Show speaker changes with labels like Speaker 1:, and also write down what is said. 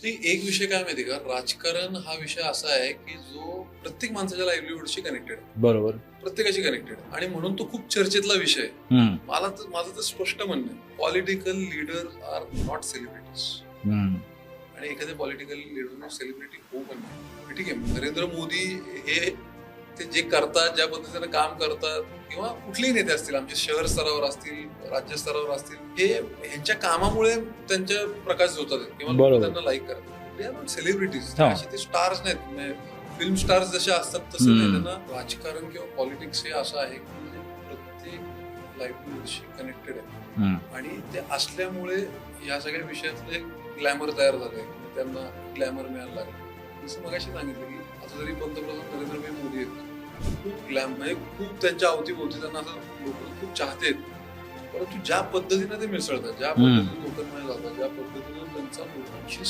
Speaker 1: नाही, एक विषय काय माहिती का, राजकारण हा विषय असा आहे की जो प्रत्येक माणसाच्या लाईव्हलीहूडशी कनेक्टेड आहे.
Speaker 2: बरोबर.
Speaker 1: प्रत्येकाशी कनेक्टेड आणि म्हणून तो खूप चर्चेतला विषय आहे.
Speaker 2: हम्म,
Speaker 1: माझं तर स्पष्ट म्हणणं आहे, political leader are not celebrities.
Speaker 2: Hmm,
Speaker 1: आणि एखाद्या पॉलिटिकल लीडर सेलिब्रिटी होऊ पण नाही. ठीक आहे, नरेंद्र मोदी हे ते जे करतात, ज्या पद्धतीने काम करतात, किंवा कुठलेही नेते असतील, आमचे शहर स्तरावर असतील, राज्य स्तरावर असतील, हे ह्यांच्या कामामुळे त्यांच्या प्रकाश होतात किंवा लोक
Speaker 2: बरोबर.
Speaker 1: त्यांना लाईक करतात. They are not celebrities.
Speaker 2: हा.
Speaker 1: असे ते स्टार्स नाहीत. फिल्म स्टार्स जसे असतात तसं नाही. त्यांना राजकारण किंवा पॉलिटिक्स हे असं आहे की जे प्रत्येक लाईफशी कनेक्टेड आहे.
Speaker 2: हम्म,
Speaker 1: आणि ते असल्यामुळे या सगळ्या विषयातलं एक ग्लॅमर तयार झालंय, त्यांना ग्लॅमर मिळायला लागलं. जसं मगाशी सांगितलं की आता जरी पंतप्रधान नरेंद्र मोदी आहेत, खूप म्हणजे खूप त्यांच्या अवतीभोवती त्यांना असं लोक खूप चाहते आहेत. परंतु ज्या पद्धतीने ते मिसळतात, ज्या पद्धतीने लोकांमध्ये जातात, ज्या पद्धतीने त्यांचा लोकांशी